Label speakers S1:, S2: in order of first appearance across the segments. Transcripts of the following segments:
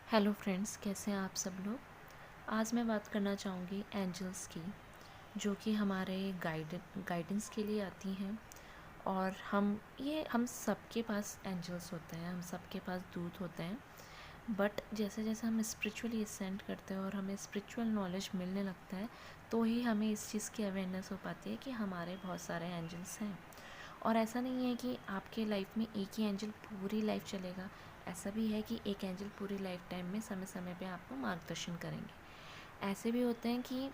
S1: Hello friends, कैसे हैं आप सब लोग। आज मैं बात करना चाहूँगी एंजल्स की, जो कि हमारे गाइडेंस के लिए आती हैं। और हम सबके पास एंजल्स होते हैं, हम सबके पास दूत होते हैं। बट जैसे जैसे हम स्पिरिचुअली असेंड करते हैं और हमें स्पिरिचुअल नॉलेज मिलने लगता है, तो ही हमें इस चीज़ की अवेयरनेस हो पाती है कि हमारे बहुत सारे एंजल्स हैं। और ऐसा नहीं है कि आपके लाइफ में एक ही एंजल पूरी लाइफ चलेगा। ऐसा भी है कि एक एंजल पूरी लाइफ टाइम में समय समय पे आपको मार्गदर्शन करेंगे। ऐसे भी होते हैं कि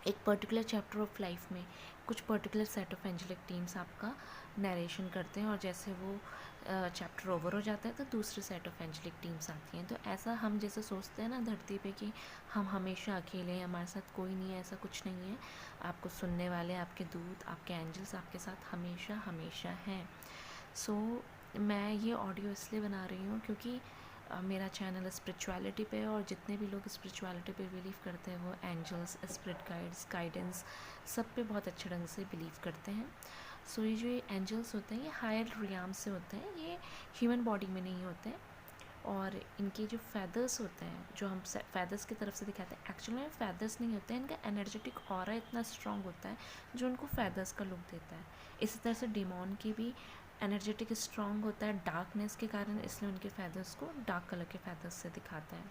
S1: एक पर्टिकुलर चैप्टर ऑफ लाइफ में कुछ particular set of angelic teams आपका नरेशन करते हैं, और जैसे वो चैप्टर ओवर हो जाता है तो दूसरे सेट ऑफ एंजलिक टीम्स आती हैं। तो ऐसा हम जैसे सोचते हैं ना धरती पे कि हम हमेशा अकेले हैं, हमारे साथ कोई नहीं है, ऐसा कुछ नहीं है। आपको सुनने वाले आपके दूत, आपके एंजल्स आपके साथ हमेशा हमेशा हैं। सो मैं ये ऑडियो इसलिए बना रही हूँ क्योंकि मेरा चैनल स्पिरिचुअलिटी पे है, और जितने भी लोग स्पिरिचुअलिटी पे बिलीव करते हैं वो एंजल्स, स्पिरिट गाइडेंस सब पे बहुत अच्छे ढंग से बिलीव करते हैं। सो ये जो एंजल्स होते हैं ये हायर रियाम से होते हैं, ये ह्यूमन बॉडी में नहीं होते हैं। और इनके जो फैदर्स होते हैं, जो हम फैदर्स की तरफ से दिखाते हैं, एक्चुअली में फैदर्स नहीं होते हैं, इनका एनर्जेटिक ऑरा इतना स्ट्रॉन्ग होता है जो उनको फैदर्स का लुक देता है। इसी तरह से डिमॉन की भी एनर्जेटिक स्ट्रॉन्ग होता है डार्कनेस के कारण, इसलिए उनके फैदर्स को डार्क कलर के फैदर्स से दिखाते हैं।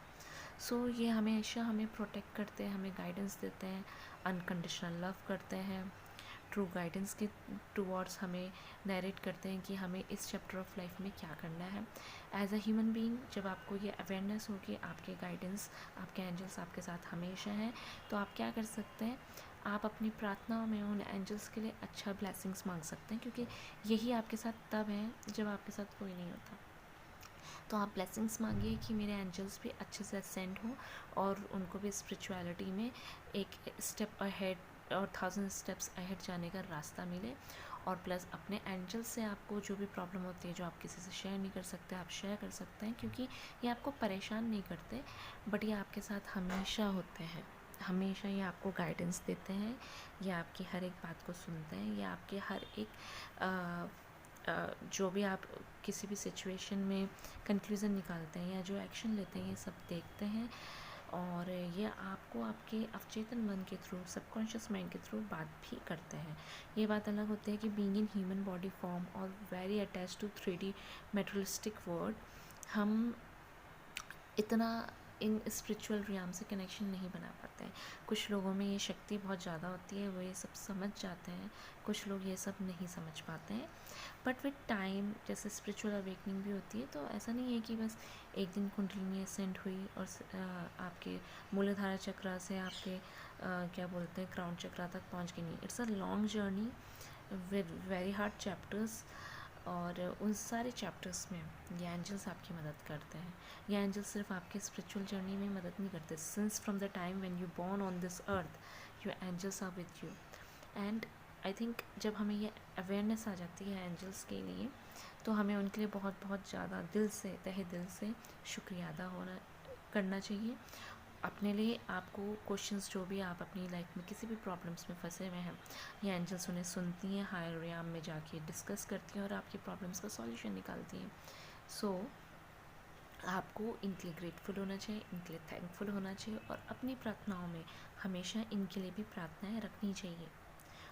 S1: सो ये हमेशा हमें प्रोटेक्ट करते हैं, हमें गाइडेंस देते हैं, अनकंडीशनल लव करते हैं, ट्रू गाइडेंस के टूवर्ड्स हमें नरेट करते हैं कि हमें इस चैप्टर ऑफ लाइफ में क्या करना है। एज अ ह्यूमन बीइंग जब आपको ये अवेयरनेस हो कि आपके गाइडेंस, आपके एंजल्स आपके साथ हमेशा हैं, तो आप क्या कर सकते हैं, आप अपनी प्रार्थनाओं में उन एंजल्स के लिए अच्छा ब्लेसिंग्स मांग सकते हैं, क्योंकि यही आपके साथ तब है जब आपके साथ कोई नहीं होता। तो आप ब्लेसिंग्स मांगिए कि मेरे एंजल्स भी अच्छे से असेंड हों और उनको भी स्पिरिचुअलिटी में एक स्टेप अहेड और 1000 स्टेप्स अहेड जाने का रास्ता मिले। और प्लस अपने एंजल्स से आपको जो भी प्रॉब्लम होती है, जो आप किसी से शेयर नहीं कर सकते, आप शेयर कर सकते हैं, क्योंकि ये आपको परेशान नहीं करते, बट ये आपके साथ हमेशा होते हैं। हमेशा ये आपको गाइडेंस देते हैं, ये आपकी हर एक बात को सुनते हैं, ये आपके हर एक जो भी आप किसी भी सिचुएशन में कंक्लूज़न निकालते हैं या जो एक्शन लेते हैं, ये सब देखते हैं। और ये आपको आपके अवचेतन मन के थ्रू, सबकॉन्शियस माइंड के थ्रू बात भी करते हैं। ये बात अलग होती है कि being in human body form और very attach to 3D materialistic world, हम इतना इन स्पिरिचुअल रियाम से कनेक्शन नहीं बना पाते हैं। कुछ लोगों में ये शक्ति बहुत ज़्यादा होती है, वो ये सब समझ जाते हैं, कुछ लोग ये सब नहीं समझ पाते हैं। बट विद टाइम जैसे स्पिरिचुअल अवेकनिंग भी होती है, तो ऐसा नहीं है कि बस एक दिन कुंडलिनी असेंड हुई और आपके मूलाधारा चक्रा से आपके क्या बोलते हैं क्राउन चक्रा तक पहुंच गई। नहीं, it's a long journey with very hard chapters. और उन सारे चैप्टर्स में ये एंजल्स आपकी मदद करते हैं। ये एंजल्स सिर्फ आपके स्पिरिचुअल जर्नी में मदद नहीं करते, since from the time when you born on this earth your angels are with you. And I think जब हमें ये अवेयरनेस आ जाती है एंजल्स के लिए, तो हमें उनके लिए बहुत बहुत ज़्यादा दिल से, तहे दिल से शुक्रिया अदा होना करना चाहिए। अपने लिए आपको क्वेश्चंस जो भी आप अपनी लाइफ में किसी भी प्रॉब्लम्स में फंसे हुए हैं, ये एंजल्स उन्हें सुनती हैं, हायर रियाम में जाके डिस्कस करती हैं और आपकी प्रॉब्लम्स का सॉल्यूशन निकालती हैं। सो आपको इनके लिए ग्रेटफुल होना चाहिए, इनके लिए थैंकफुल होना चाहिए, और अपनी प्रार्थनाओं में हमेशा इनके लिए भी प्रार्थनाएं रखनी चाहिए।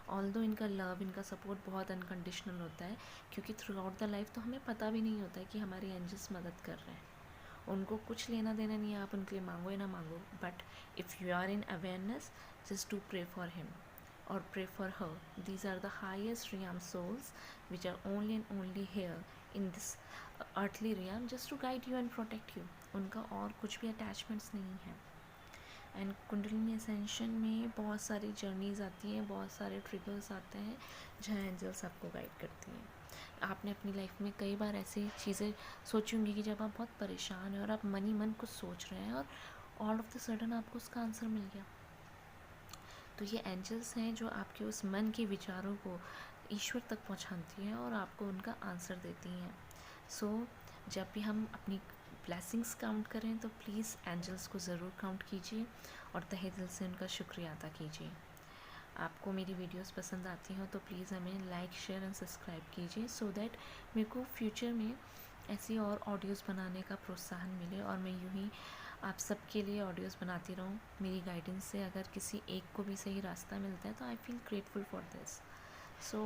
S1: ऑल्दो इनका लव, इनका सपोर्ट बहुत अनकंडीशनल होता है, क्योंकि थ्रू आउट द लाइफ तो हमें पता भी नहीं होता है कि हमारे एंजल्स मदद कर रहे हैं। उनको कुछ लेना देना नहीं है, आप उनके लिए मांगो या ना मांगो, but if you are in awareness, just to pray for him or pray for her. These are the highest realm souls which are only and only here in this earthly realm just to guide you and protect you. उनका और कुछ भी attachments नहीं है। And kundalini ascension में बहुत सारी journeys आती हैं, बहुत सारे ट्रिगर्स आते हैं जहाँ एंजल्स आपको गाइड करती हैं। आपने अपनी लाइफ में कई बार ऐसी चीज़ें सोची होंगी कि जब आप बहुत परेशान हैं और आप मन ही मन कुछ सोच रहे हैं और ऑल ऑफ द सडन आपको उसका आंसर मिल गया। तो ये एंजल्स हैं जो आपके उस मन के विचारों को ईश्वर तक पहुंचाती हैं और आपको उनका आंसर देती हैं। सो जब भी हम अपनी ब्लेसिंग्स काउंट करें तो प्लीज़ एंजल्स को ज़रूर काउंट कीजिए और तहे दिल से उनका शुक्रिया अदा कीजिए। आपको मेरी वीडियोस पसंद आती हो तो प्लीज़ हमें लाइक, शेयर एंड सब्सक्राइब कीजिए, सो दैट मेरे को फ्यूचर में ऐसी और ऑडियोज़ बनाने का प्रोत्साहन मिले और मैं यूँ ही आप सबके लिए ऑडियोज़ बनाती रहूँ। मेरी गाइडेंस से अगर किसी एक को भी सही रास्ता मिलता है तो I feel grateful for this. So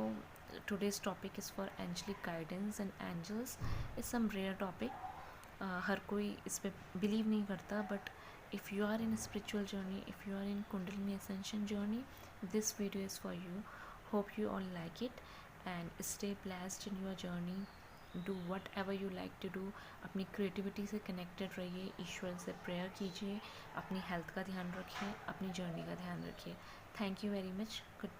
S1: today's topic is for angelic guidance and angels is some rare topic. हर कोई इस पे बिलीव नहीं करता, but if you are in a spiritual journey, if you are in Kundalini ascension journey, this video is for you. Hope you all like it and stay blessed in your journey. Do whatever you like to do. अपनी creativity से connected रहिए, ईश्वर से prayer कीजिए, अपनी health का ध्यान रखिए, अपनी जर्नी का ध्यान रखिए। Thank you very much. Good